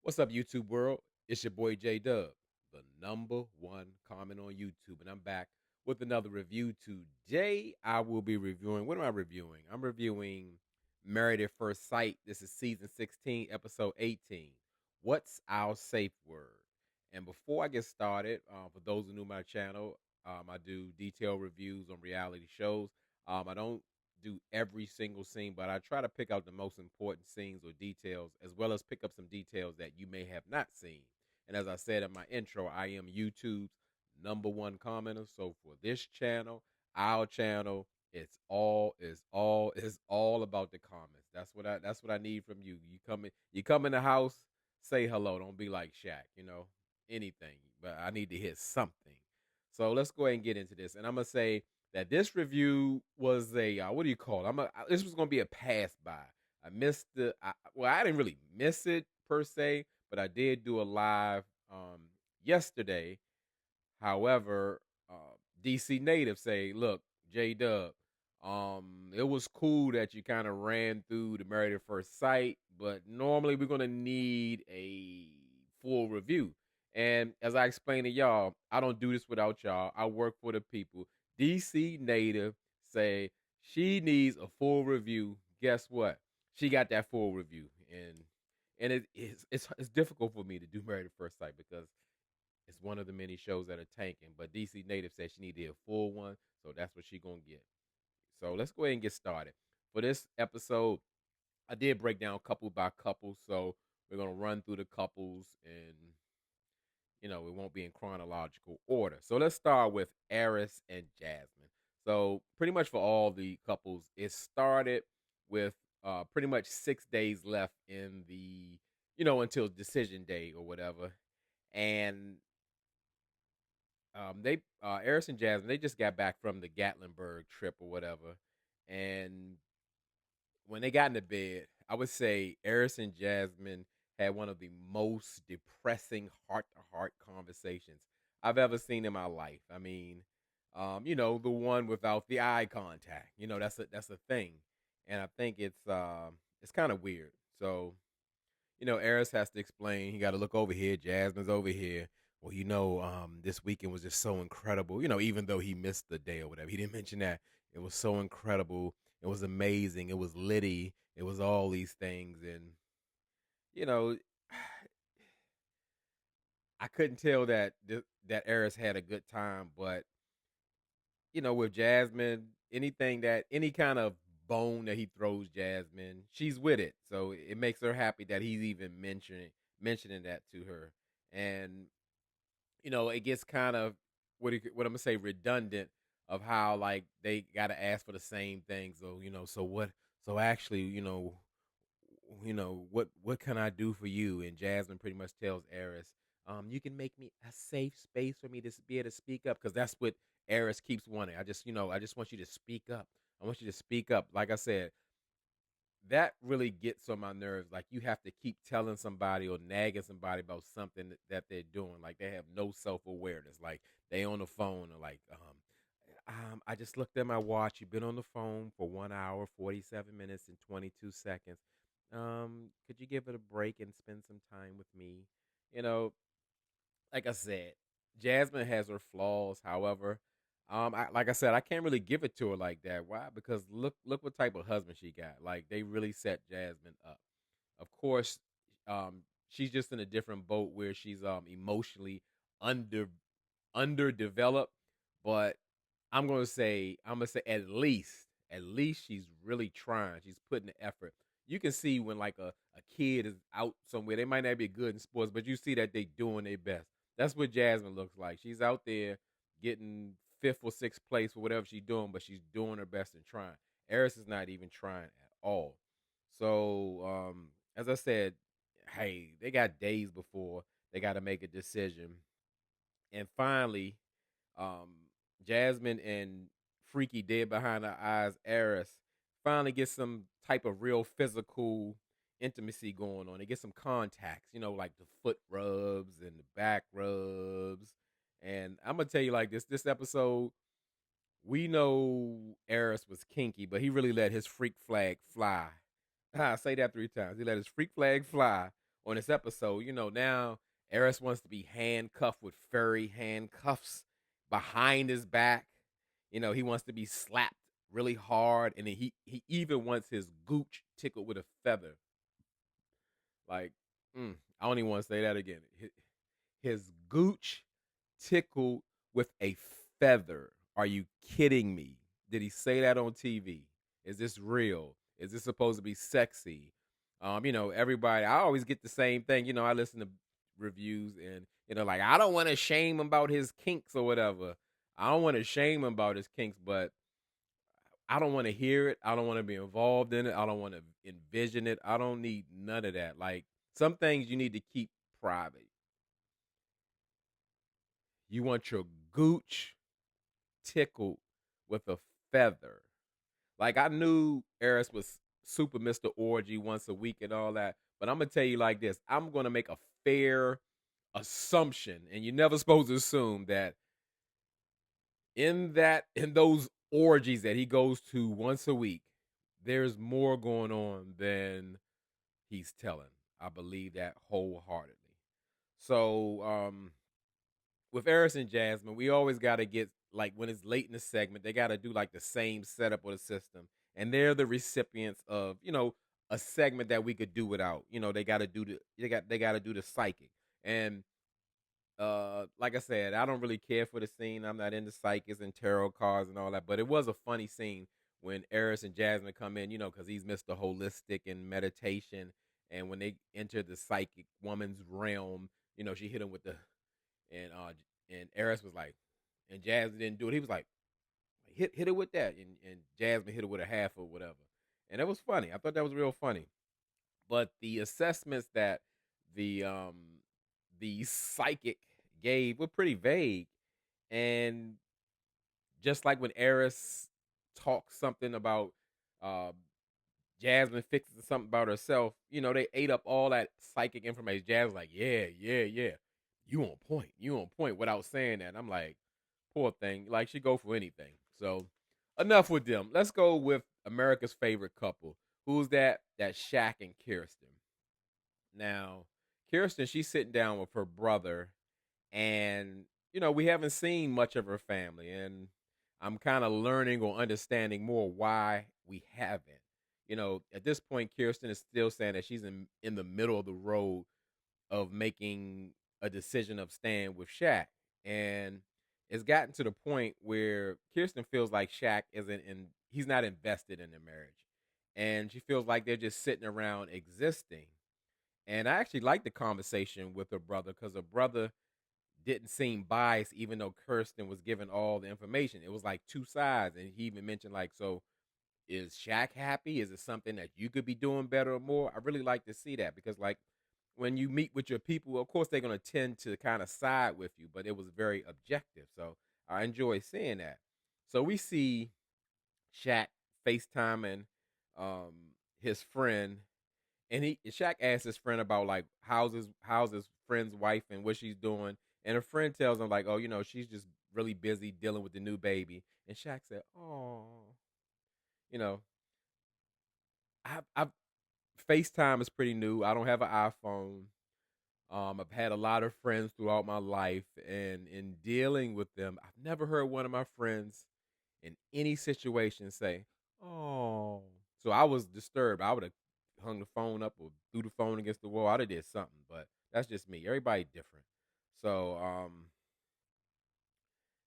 What's up, YouTube world? It's your boy J Dub, the number one comment on YouTube, and I'm back with another review today. I will be reviewing. What am I reviewing? I'm reviewing Married at First Sight. This is season 16, episode 18. What's our safe word? And before I get started, for those who new to my channel, I do detailed reviews on reality shows. I don't do every single scene, but I try to pick out the most important scenes or details, as well as pick up some details that you may have not seen. And as I said in my intro, I am YouTube's number one commenter. So for this channel, our channel, it's all about the comments. That's what I need from you. You come in the house, say hello. Don't be like Shaq, anything. But I need to hear something. So let's go ahead and get into this. And I'm gonna say that this review was a what do you call it? This was gonna be a pass by. I missed I didn't really miss it per se, but I did do a live yesterday. However, DC native say, look, J Dub, it was cool that you kind of ran through the Married at First Sight, but normally we're gonna need a full review. And as I explained to y'all, I don't do this without y'all. I work for the people. DC native say she needs a full review. Guess what? She got that full review, and it's difficult for me to do Married at First Sight because it's one of the many shows that are tanking. But DC Native said she needed a full one, so that's what she gonna get. So let's go ahead and get started. For this episode, I did break down couple by couple, so we're gonna run through the couples, and it won't be in chronological order. So let's start with Eris and Jasmine. So pretty much for all the couples, it started with pretty much 6 days left in the until decision day or whatever, and they Eris and Jasmine, they just got back from the Gatlinburg trip or whatever, and when they got into bed, I would say Eris and Jasmine had one of the most depressing heart to heart conversations I've ever seen in my life. I mean, the one without the eye contact. That's a thing, and I think it's kind of weird. So Eris has to explain. He got to look over here. Jasmine's over here. Well, this weekend was just so incredible. Even though he missed the day or whatever, he didn't mention that. It was so incredible. It was amazing. It was litty. It was all these things, and you know, I couldn't tell that Eris had a good time, but with Jasmine, any kind of bone that he throws Jasmine, she's with it. So it makes her happy that he's even mentioning that to her. And it gets kind of what I'm gonna say redundant of how like they gotta ask for the same thing. So so what? So actually, what can I do for you? And Jasmine pretty much tells Eris, you can make me a safe space for me to be able to speak up, because that's what Eris keeps wanting. I just want you to speak up. I want you to speak up. Like I said, that really gets on my nerves. Like you have to keep telling somebody or nagging somebody about something that they're doing. Like they have no self awareness. Like they on the phone or like, I just looked at my watch. You've been on the phone for 1 hour, 47 minutes, and 22 seconds. Could you give it a break and spend some time with me? You know, like I said, Jasmine has her flaws. However, like I said, I can't really give it to her like that. Why? Because look what type of husband she got. Like they really set Jasmine up. Of course, she's just in a different boat where she's emotionally under underdeveloped. But I'm gonna say at least she's really trying. She's putting the effort. You can see when like a kid is out somewhere. They might not be good in sports, but you see that they doing their best. That's what Jasmine looks like. She's out there getting fifth or sixth place for whatever she's doing, but she's doing her best and trying. Eris is not even trying at all. So, as I said, hey, they got days before they got to make a decision, and finally, um, Jasmine and Freaky dead behind her eyes, Eris finally get some type of real physical intimacy going on. They get some contacts, like the foot rubs and the back rubs. And I'm gonna tell you like this episode, we know Eris was kinky, but he really let his freak flag fly. I say that 3 times. He let his freak flag fly on this episode. Now Eris wants to be handcuffed with furry handcuffs behind his back. He wants to be slapped really hard, and then he even wants his gooch tickled with a feather. Like, I don't even want to say that again. His gooch tickled with a feather. Are you kidding me? Did he say that on TV? Is this real? Is this supposed to be sexy? Everybody, I always get the same thing. I listen to reviews and, like, I don't want to shame him about his kinks or whatever. I don't want to shame him about his kinks, but I don't want to hear it. I don't want to be involved in it. I don't want to envision it. I don't need none of that. Like, some things you need to keep private. You want your gooch tickled with a feather. Like, I knew Eris was super Mr. Orgy once a week and all that, but I'm gonna tell you like this: I'm gonna make a fair assumption, and you're never supposed to assume that in those orgies that he goes to once a week, there's more going on than he's telling. I believe that wholeheartedly. So, with Eris and Jasmine, we always got to get, like, when it's late in the segment, they got to do like the same setup of the system, and they're the recipients of a segment that we could do without. They got to do they got to do the psychic, and like I said, I don't really care for the scene. I'm not into psychics and tarot cards and all that, but it was a funny scene when Eris and Jasmine come in, because he's Mr. Holistic and meditation, and when they enter the psychic woman's realm, she hit him with the and Eris was like, and Jasmine didn't do it. He was like, hit her with that, and Jasmine hit her with a half or whatever, and it was funny. I thought that was real funny. But the assessments that the um the psychic gave were pretty vague, and just like when Eris talked something about uh, Jasmine fixing something about herself, they ate up all that psychic information. Jasmine's like, yeah, yeah, yeah. You on point without saying that. I'm like, poor thing. Like, she go for anything. So enough with them. Let's go with America's favorite couple. Who's that? That's Shaq and Kirsten. Now, Kirsten, she's sitting down with her brother, and we haven't seen much of her family, and I'm kind of learning or understanding more why we haven't. At this point, Kirsten is still saying that she's in the middle of the road of making a decision of staying with Shaq. And it's gotten to the point where Kirsten feels like Shaq isn't in he's not invested in their marriage. And she feels like they're just sitting around existing. And I actually liked the conversation with her brother, because her brother didn't seem biased, even though Kirsten was given all the information. It was like two sides. And he even mentioned, like, so is Shaq happy? Is it something that you could be doing better or more? I really like to see that, because, like, when you meet with your people, of course they're going to tend to kind of side with you, but it was very objective. So I enjoy seeing that. So we see Shaq FaceTiming um, his friend, and Shaq asks his friend about, like, how's his friend's wife and what she's doing, and her friend tells him, like, oh, she's just really busy dealing with the new baby, and Shaq said, oh, you know, I've FaceTime is pretty new. I don't have an iPhone. I've had a lot of friends throughout my life, and in dealing with them, I've never heard one of my friends in any situation say, "Oh." So I was disturbed. I would have hung the phone up or threw the phone against the wall. I'd have did something, but that's just me. Everybody different. So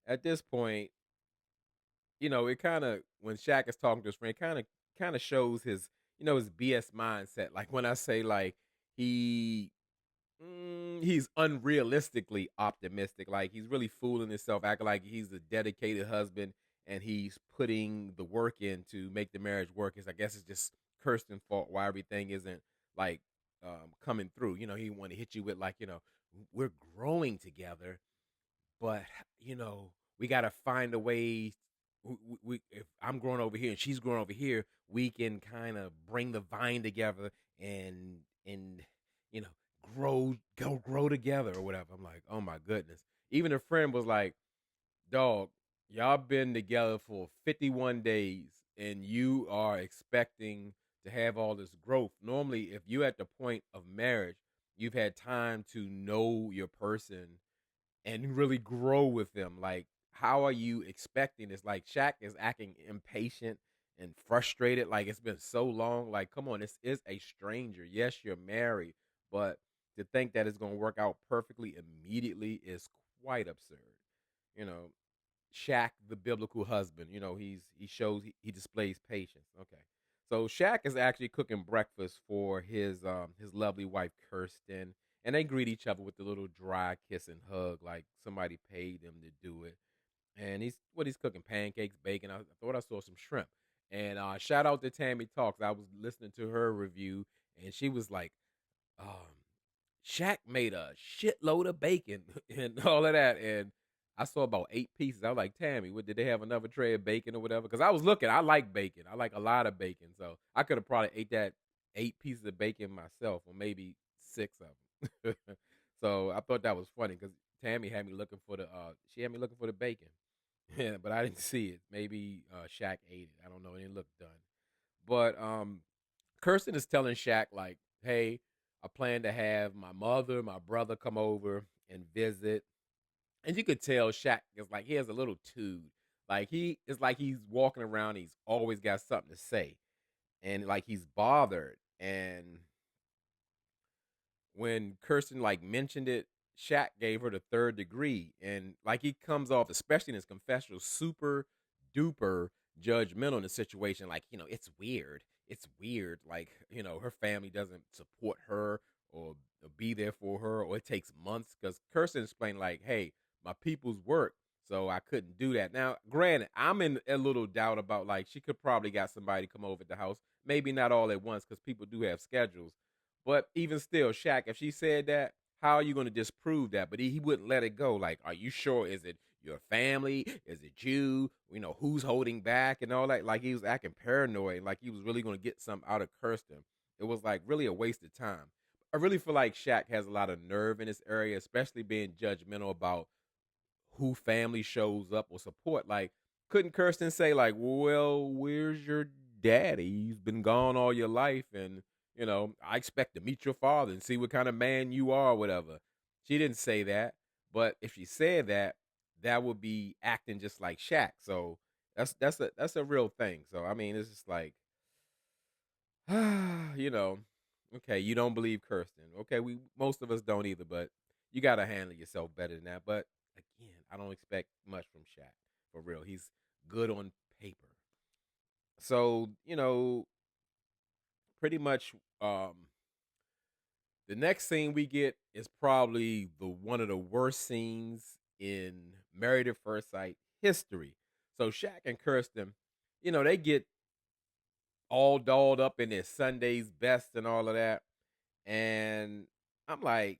at this point, it kind of, when Shaq is talking to his friend, kind of shows his BS mindset. Like, when I say, like, he he's unrealistically optimistic. Like, he's really fooling himself, acting like he's a dedicated husband and he's putting the work in to make the marriage work. I guess it's just Kirsten's fault why everything isn't, like, coming through. He want to hit you with, like, we're growing together, but we got to find a way. If I'm growing over here and she's growing over here, we can kind of bring the vine together and you know grow together or whatever. I'm like, oh my goodness. Even a friend was like, dog, y'all been together for 51 days and you are expecting to have all this growth. Normally, if you at the point of marriage, You've had time to know your person and really grow with them. Like, how are you expecting this? Like, Shaq is acting impatient and frustrated. Like, it's been so long. Like, come on, this is a stranger. Yes, you're married, but to think that it's going to work out perfectly immediately is quite absurd. You know, Shaq, the biblical husband. He shows he displays patience. Okay, so Shaq is actually cooking breakfast for his lovely wife Kirsten, and they greet each other with a little dry kiss and hug, like somebody paid them to do it. And he's cooking pancakes, bacon. I thought I saw some shrimp. And shout out to Tammy Talks. I was listening to her review, and she was like, um, Shaq made a shitload of bacon and all of that. And I saw about 8 pieces. I was like, Tammy, what did they have another tray of bacon or whatever? Because I was looking, I like bacon. I like a lot of bacon. So I could have probably ate that 8 pieces of bacon myself, or maybe six of them. So I thought that was funny because Tammy had me looking for the bacon. Yeah, but I didn't see it. Maybe Shaq ate it. I don't know. It didn't look done. But Kirsten is telling Shaq like, "Hey, I plan to have my mother, my brother come over and visit." And you could tell Shaq is like he has a little tude. Like he is like he's walking around. He's always got something to say, and like he's bothered. And when Kirsten like mentioned it, Shaq gave her the third degree, and like he comes off, especially in his confessional, super duper judgmental in the situation. Like it's weird. It's weird. Like her family doesn't support her or be there for her, or it takes months because Kirsten explained like, hey, my people's work. So I couldn't do that. Now, granted, I'm in a little doubt about like she could probably got somebody to come over at the house. Maybe not all at once because people do have schedules, but even still, Shaq, if she said that, how are you going to disprove that? But he wouldn't let it go. Like, are you sure? Is it your family? Is it you? Who's holding back and all that? Like, he was acting paranoid. Like, he was really going to get something out of Kirsten. It was like really a waste of time. I really feel like Shaq has a lot of nerve in this area, especially being judgmental about who family shows up or support. Like, couldn't Kirsten say like, "Well, where's your daddy? He's been gone all your life, and I expect to meet your father and see what kind of man you are, or whatever." She didn't say that, but if she said that, that would be acting just like Shaq. So that's a real thing. So I mean, it's just like, you know, okay, you don't believe Kirsten. Okay, we most of us don't either, but you gotta handle yourself better than that. But again, I don't expect much from Shaq for real. He's good on paper. So, pretty much the next scene we get is probably the one of the worst scenes in Married at First Sight history. So Shaq and Kirsten, they get all dolled up in their Sunday's best and all of that. And I'm like,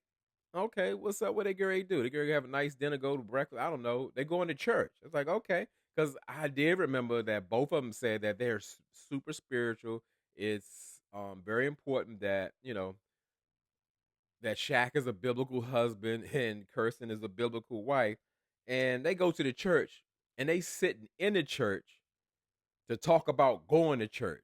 okay, what's up? What they girl do? They girl have a nice dinner, go to breakfast. I don't know. They going to church. It's like, okay. Because I did remember that both of them said that they're super spiritual. It's very important that, that Shaq is a biblical husband and Kirsten is a biblical wife. And they go to the church and they sitting in the church to talk about going to church.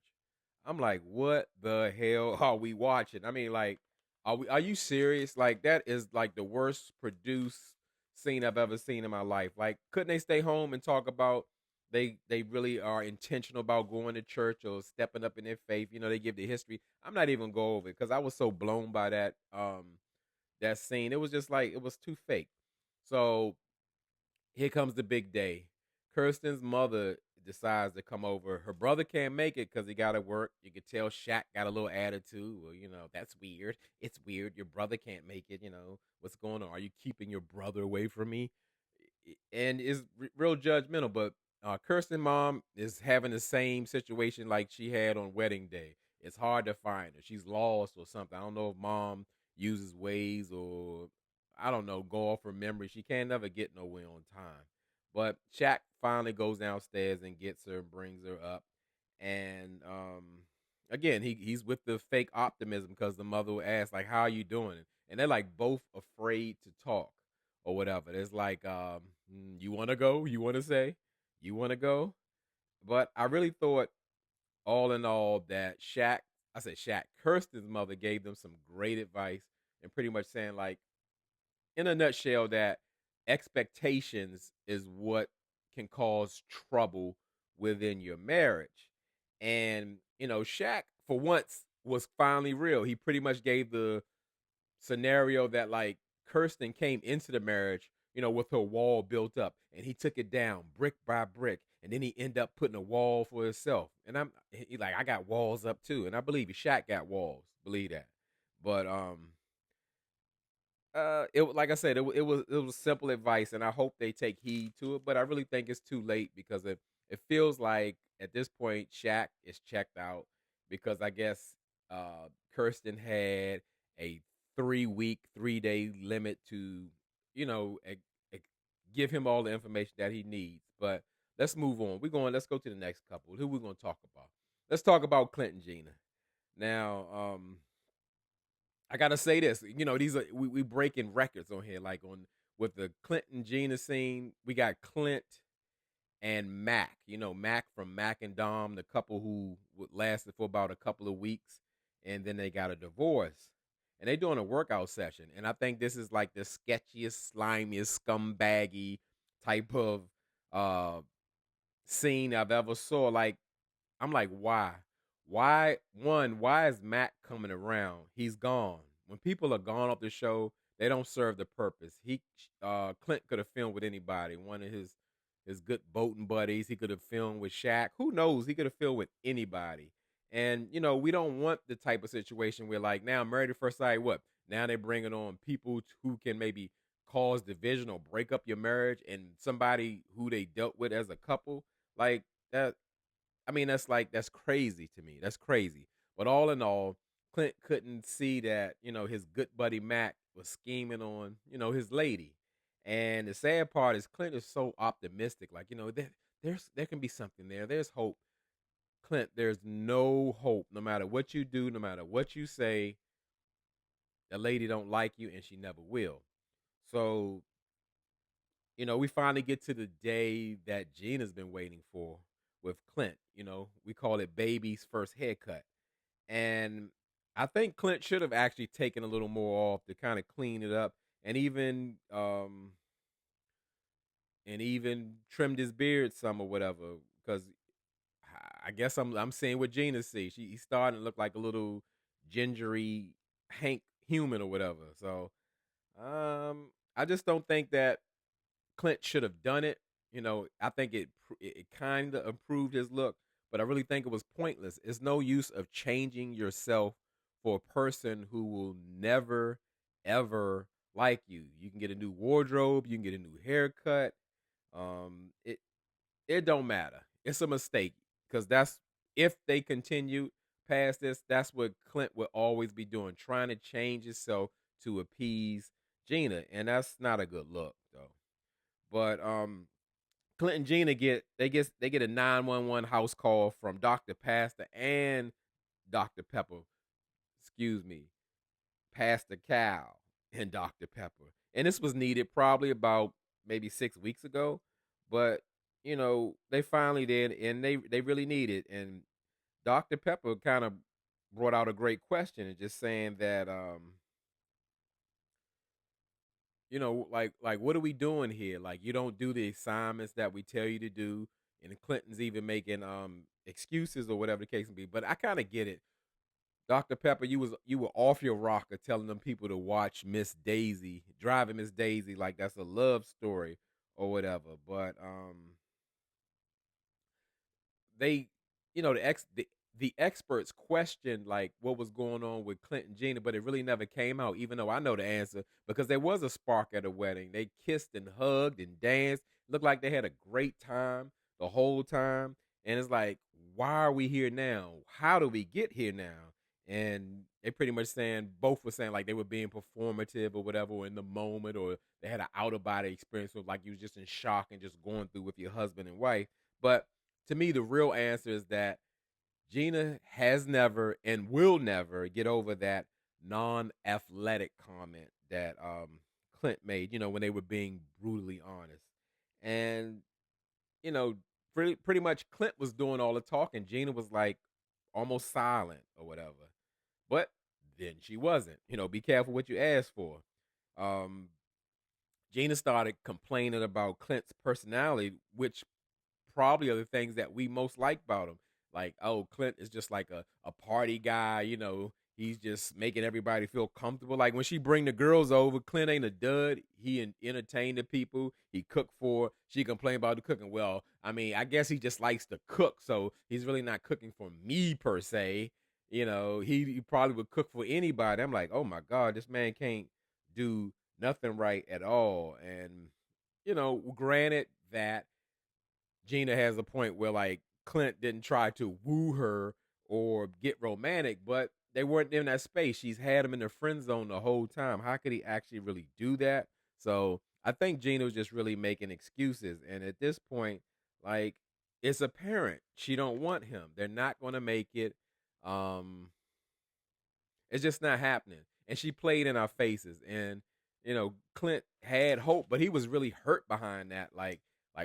I'm like, what the hell are we watching? I mean, like, are you serious? Like, that is like the worst produced scene I've ever seen in my life. Like, couldn't they stay home and talk about they really are intentional about going to church or stepping up in their faith? They give the history. I'm not even go over it because I was so blown by that scene. It was just like it was too fake. So here comes the big day. Kirsten's mother decides to come over. Her brother can't make it because he got to work. You could tell Shaq got a little attitude. Well, that's weird. It's weird. Your brother can't make it. What's going on? Are you keeping your brother away from me? And is real judgmental. But Kirsten's mom is having the same situation like she had on wedding day. It's hard to find her. She's lost or something. I don't know if mom uses ways or I don't know, go off her memory. She can't never get nowhere on time. But Shaq finally goes downstairs and gets her and brings her up. And again, he's with the fake optimism because the mother will ask, like, how are you doing? And they're like both afraid to talk or whatever. It's like, you wanna go? You wanna say? You wanna go? But I really thought all in all that Shaq, I said Shaq, Kirsten's mother gave them some great advice. and pretty much saying like in a nutshell that expectations is what can cause trouble within your marriage. And Shaq for once was finally real. He pretty much gave the scenario that like Kirsten came into the marriage, with her wall built up, and he took it down brick by brick, and then he ended up putting a wall for himself. And he like, I got walls up too, and I believe Shaq got walls, believe that. But like I said, it was simple advice, and I hope they take heed to it. But I really think it's too late because it feels like at this point Shaq is checked out because I guess Kirsten had a 3 week, 3 day limit to you know e- e- give him all the information that he needs. But let's move on. Let's go to the next couple. Who we gonna talk about? Let's talk about Clint and Gina. Now, I gotta say this. These are we breaking records on here. Like on with the Clint and Gina scene, we got Clint and Mac. Mac from Mac and Dom, the couple who lasted for about a couple of weeks, and then they got a divorce. And they doing a workout session. And I think this is like the sketchiest, slimiest, scumbaggy type of uh scene I've ever saw. Like I'm like, why? Why is Matt coming around? He's gone. When people are gone off the show, they don't serve the purpose. Clint could have filmed with anybody. One of his good boating buddies. He could have filmed with Shaq. Who knows? He could have filmed with anybody. And we don't want the type of situation where like now Married at First Sight. What now they're bringing on people who can maybe cause division or break up your marriage, and somebody who they dealt with as a couple like that. I mean, that's crazy to me. That's crazy. But all in all, Clint couldn't see that, his good buddy Mac was scheming on, his lady. And the sad part is Clint is so optimistic. Like, there can be something there. There's hope. Clint, there's no hope. No matter what you do, no matter what you say, the lady don't like you and she never will. So, we finally get to the day that Gina's been waiting for with Clint. We call it baby's first haircut. And I think Clint should have actually taken a little more off to kind of clean it up and even trimmed his beard some or whatever. Because I guess I'm seeing what Gina sees. He's starting to look like a little gingery Hank human or whatever. So I just don't think that Clint should have done it. I think it kind of improved his look, but I really think it was pointless. It's no use of changing yourself for a person who will never ever like you. You can get a new wardrobe, you can get a new haircut. It don't matter. It's a mistake because that's if they continue past this, that's what Clint would always be doing, trying to change himself to appease Gina, and that's not a good look though. But Clint and Gina get a 911 house call from Dr. Pastor and Dr. Pepper. Excuse me, Pastor Cal and Dr. Pepper. And this was needed probably about maybe 6 weeks ago, but they finally did, and they really need it. And Dr. Pepper kind of brought out a great question and just saying that like what are we doing here? Like you don't do the assignments that we tell you to do, and Clinton's even making excuses or whatever the case may be. But I kind of get it. Dr. Pepper, you were off your rocker telling them people to watch Miss Daisy, driving Miss Daisy like that's a love story or whatever. But they the experts questioned like what was going on with Clint and Gina, but it really never came out, even though I know the answer because there was a spark at a wedding. They kissed and hugged and danced. Looked like they had a great time the whole time. And it's like, why are we here now? How do we get here now? And they pretty much saying both were saying like they were being performative or whatever, or in the moment, or they had an out of body experience, or like you was just in shock and just going through with your husband and wife. But to me, the real answer is that Gina has never and will never get over that non-athletic comment that Clint made, when they were being brutally honest. And, you know, pretty much Clint was doing all the talking. Gina was like almost silent or whatever. But then she wasn't. Be careful what you ask for. Um, Gina started complaining about Clint's personality, which probably are the things that we most like about him. Like, oh, Clint is just like a party guy, he's just making everybody feel comfortable. Like when she bring the girls over, Clint ain't a dud. He entertain the people. He cook for. She complain about the cooking. Well, I mean, I guess he just likes to cook, so he's really not cooking for me per se. He probably would cook for anybody. I'm like, oh my god, this man can't do nothing right at all. And granted that Gina has a point where like Clint didn't try to woo her or get romantic, but they weren't in that space. She's had him in the friend zone the whole time. How could he actually really do that? So I think Gina was just really making excuses. And at this point, like it's apparent she don't want him. They're not going to make it. Um, it's just not happening. And she played in our faces. And Clint had hope, but he was really hurt behind that. Like,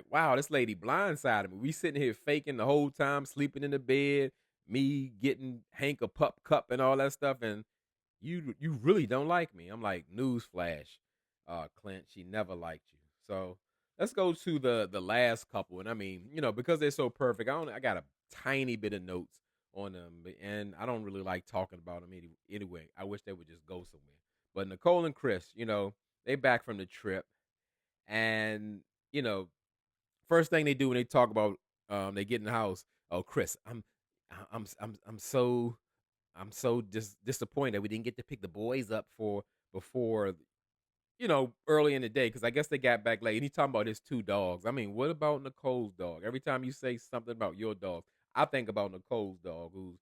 wow, this lady blindsided me. We sitting here faking the whole time, sleeping in the bed, me getting Hank a pup cup and all that stuff, and you really don't like me. I'm like, newsflash, Clint, she never liked you. So let's go to the last couple. And I mean, because they're so perfect, I got a tiny bit of notes on them, and I don't really like talking about them anyway. I wish they would just go somewhere. But Nicole and Chris, they back from the trip, and you know, first thing they do when they talk about they get in the house. Oh, Chris, I'm so disappointed that we didn't get to pick the boys up for before early in the day because I guess they got back late. And he's talking about his two dogs. I mean, what about Nicole's dog? Every time you say something about your dog, I think about Nicole's dog, who's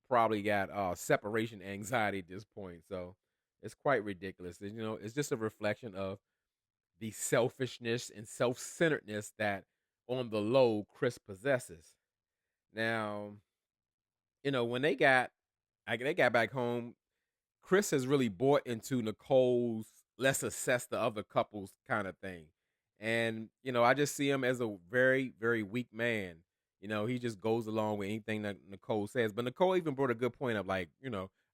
probably got separation anxiety at this point. So it's quite ridiculous. And, it's just a reflection of the selfishness and self-centeredness that on the low Chris possesses. Now, when they got back home, Chris has really bought into Nicole's let's assess the other couples kind of thing. And, I just see him as a very, very weak man. He just goes along with anything that Nicole says. But Nicole even brought a good point up like,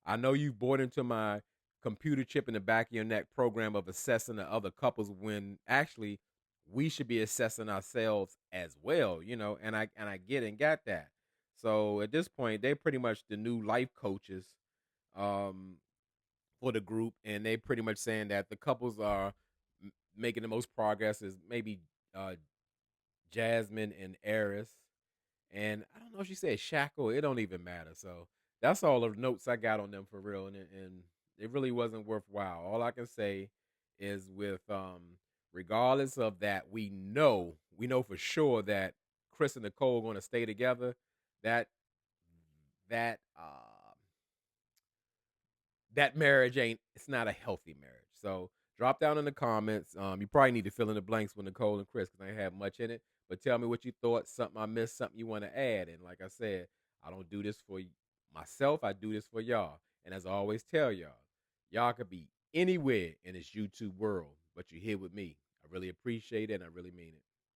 I know you've bought into my computer chip in the back of your neck program of assessing the other couples when actually we should be assessing ourselves as well, and I get and got that. So at this point, they're pretty much the new life coaches um for the group, and they pretty much saying that the couples are making the most progress is maybe uh Jasmine and Eris, and I don't know if she said Shackle. It don't even matter. So that's all the notes I got on them for real, and it really wasn't worthwhile. All I can say is with regardless of that, we know for sure that Chris and Nicole are going to stay together. That that that marriage ain't it's not a healthy marriage. So drop down in the comments. You probably need to fill in the blanks with Nicole and Chris because I ain't have much in it. But tell me what you thought, something I missed, something you want to add. And like I said, I don't do this for myself. I do this for y'all. And as I always tell y'all could be anywhere in this YouTube world, but you're here with me. I really appreciate it and I really mean it.